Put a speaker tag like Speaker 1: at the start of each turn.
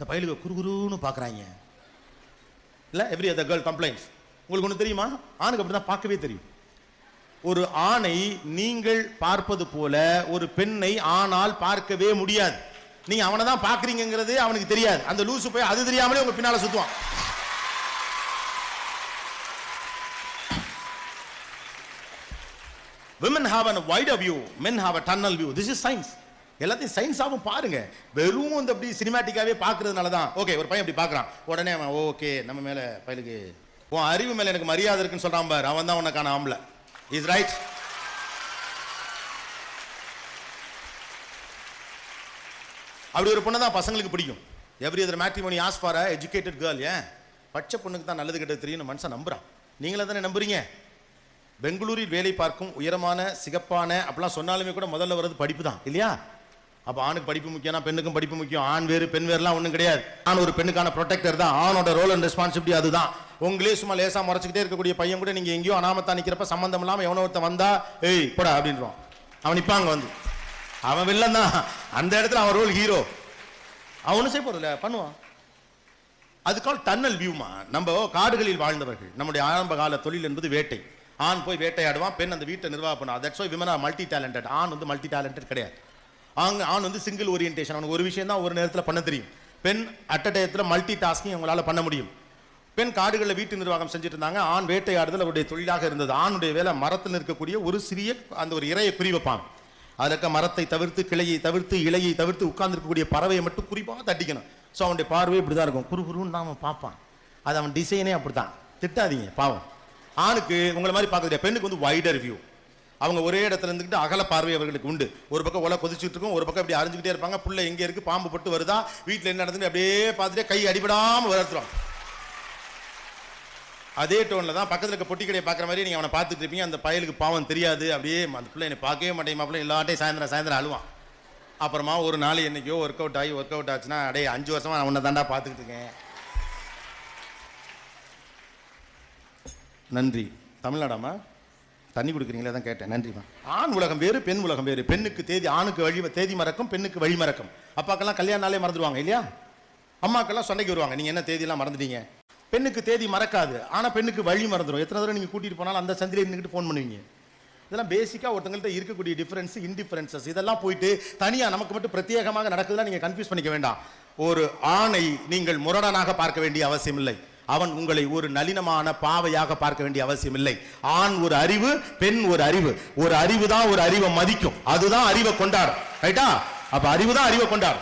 Speaker 1: இந்த பயலுக்கு குறுகுறுன்னு பார்க்குறாங்க. இல்லை, எவ்ரி அதர் கேர்ள் கம்ப்ளைண்ட்ஸ். உங்களுக்கு ஒன்று தெரியுமா, ஆணுக்கு அப்படி தான் பார்க்கவே தெரியும். ஒரு ஆணை நீங்கள் பார்ப்பது போல ஒரு பெண்ணை ஆணால் பார்க்கவே முடியாது. நீங்க அவனை தான் பார்க்குறீங்கிறது அவனுக்கு தெரியாது. அந்த லூசு போய் அது தெரியாமலே உங்க பின்னால சுத்துவான். Women have a wider view, men have a tunnel view. This is science. எல்லாத்தையும் சயின்ஸாவும் பாருங்க. வெறும் இந்த அப்படி சினிமாட்டிக்காவே பார்க்கறதுனால தான். ஓகே, ஒரு பையன் அப்படி பார்க்கறான், உடனே அவன் ஓகே நம்ம மேல பையலுக்கு உன் அறிவு மேல எனக்கு மரியாதை இருக்குன்னு சொல்றான் பாரு, அவன் தான் உனக்கான ஆம்பளை. Is right. அப்படி ஒரு பொண்ணு தான் பசங்களுக்கு பிடிக்கும். Every other matrimony as for a educated girl. ஏன் பச்சை பொண்ணுக்கு தான் நல்லது கெட்டது தெரியும் மனுஷன் நம்புறான். நீங்களே தானே நம்புறீங்க. பெங்களூரில் வேலை பார்க்கும் உயரமான சிகப்பான அப்படிலாம் சொன்னாலுமே கூட முதல்ல வர்றது படிப்பு தான் இல்லையா? அப்போ ஆணுக்கு படிப்பு முக்கியம், பெண்ணுக்கும் படிப்பு முக்கியம். ஆண் வேறு பெண் வேறுலாம் ஒன்றும் கிடையாது. ஆண் ஒரு பெண்ணுக்கான ப்ரொடெக்டர் தான். ஆணோட ரோல் அண்ட் ரெஸ்பான்சிபிலிட்டி அதுதான். உங்களே சும்மா லேசா முறைச்சிக்கிட்டே இருக்கக்கூடிய பையன் கூட நீங்க எங்கேயோ அனாமத்தா நிக்கிறப்ப சம்பந்தம் இல்லாம எவனோ ஒருத்தன் வந்தா ஏய் போடா அப்படின்றான். அவன் நிப்பாங்க வந்து, அவன் வில்லன் தான். அந்த இடத்துல அவன் ரோல் ஹீரோ. அவனு செய்ய போறதில்ல, பண்ணுவான். அதுக்கால் டன்னல் வியூமா. நம்ம காடுகளில் வாழ்ந்தவர்கள். நம்முடைய ஆரம்ப கால தொழில் என்பது வேட்டை. ஆண் போய் வேட்டையாடுவான், பெண் அந்த வீட்டை நிர்வாகம் பண்ணுவான். That's why women are multi talented. ஆண் வந்து மல்டி டேலண்டட் கிடையாது. ஆண் வந்து சிங்கிள் ஓரியன்டேஷன். அவனுக்கு ஒரு விஷயம் தான் ஒரு நேரத்தில் பண்ண தெரியும். பெண் அட் அ டயத்தில் மல்டி டாஸ்கிங் அவங்களால பண்ண முடியும். பெண் காடுகளில் வீட்டு நிர்வாகம் செஞ்சுட்டு இருந்தாங்க. ஆண் வேட்டையாடுதல் அவருடைய தொழிலாக இருந்தது. ஆணுடைய வேலை மரத்தில் இருக்கக்கூடிய ஒரு சிறிய அந்த ஒரு இறையை குறி வைப்பான். அதற்கு மரத்தை தவிர்த்து, கிளையை தவிர்த்து, இலையை தவிர்த்து உட்கார்ந்து இருக்கக்கூடிய பறவையை மட்டும் குறிப்பாக தட்டிக்கணும். ஸோ அவனுடைய பார்வை இப்படிதான் இருக்கும், குறுகுறுன்னு தான் அவன் பார்ப்பான். அது அவன் டிசைனே அப்படித்தான். திட்டாதீங்க பாவம். ஆணுக்கு உங்களை மாதிரி பார்க்க, பெண்ணுக்கு வந்து வைடர் வியூ. அவங்க ஒரே இடத்துல இருந்துக்கிட்டு அகல பார்வை அவர்களுக்கு உண்டு. ஒரு பக்கம் ஒலை கொதிச்சுட்டு இருக்கும், ஒரு பக்கம் இப்படி அறிஞ்சுக்கிட்டே இருப்பாங்க. புள்ள எங்க இருக்கு, பாம்பு பட்டு வருதா, வீட்டில் என்ன நடந்துன்னு அப்படியே பார்த்துட்டே கை அடிபடாம வளர்த்துருவான். அதே டோன்ல தான் பக்கத்தில் இருக்க பொட்டி கடையை பார்க்குற மாதிரி நீங்க அவனை பார்த்துட்டு இருப்பீங்க. அந்த பயலுக்கு பாவம் தெரியாது. அப்படியே அந்த பிள்ளை என்னை பார்க்கவே மாட்டேன் மாப்பிள்ள எல்லாட்டையும் சாயந்தரம் அழுவான். அப்புறமா ஒரு நாள் என்னைக்கோ ஒர்க் அவுட் ஆச்சுன்னா, அடே 5 வருஷமா நான் உன்னை தாண்டா பார்த்துக்கிட்டு இருக்கேன். நன்றி. தமிழ்நாடாமா தண்ணி கொடுக்குறீங்களே, தான் கேட்டேன். நன்றிமா. ஆண் உலகம் வேறு, பெண் உலகம் வேறு. பெண்ணுக்கு தேதி, ஆணுக்கு தேதி மறக்கும், பெண்ணுக்கு வழி மறக்கும். அப்பாக்கெல்லாம் கல்யாண நாளே மறந்துடுவாங்க இல்லையா? அம்மாக்கெல்லாம் சொன்னைக்கு வருவாங்க, நீங்க என்ன தேதியெல்லாம் மறந்துட்டீங்க. பெண்ணுக்கு தேதி மறக்காது, ஆனா பெண்ணுக்கு வழி மறந்துடும். எத்தனை தடவை நீங்க கூட்டிட்டு போனாலும் அந்த சந்திலே நின்றுட்டு ஃபோன் பண்ணுவீங்க. இதெல்லாம் பேசிக்கா ஒருத்தங்கள்ட்ட இருக்கக்கூடிய டிஃபரன்ஸ், இன்டிஃபரன்சஸ். இதெல்லாம் போயிட்டு தனியா நமக்கு மட்டும் பிரத்யேகமாக நடக்குதுலாம் நீங்க கன்ஃபியூஸ் பண்ணிக்க வேண்டாம். ஒரு ஆணை நீங்கள் முரடனாக பார்க்க வேண்டிய அவசியம் இல்லை. அவன் உங்களை ஒரு நளினமான பாவையாக பார்க்க வேண்டிய அவசியம் இல்லை. ஆண் ஒரு அறிவு, பெண் ஒரு அறிவு. ஒரு அறிவு தான் ஒரு அறிவை மதிக்கும். அதுதான் அறிவை கொண்டாடும். ரைட்டா? அப்ப அறிவு தான் அறிவை கொண்டாடும்.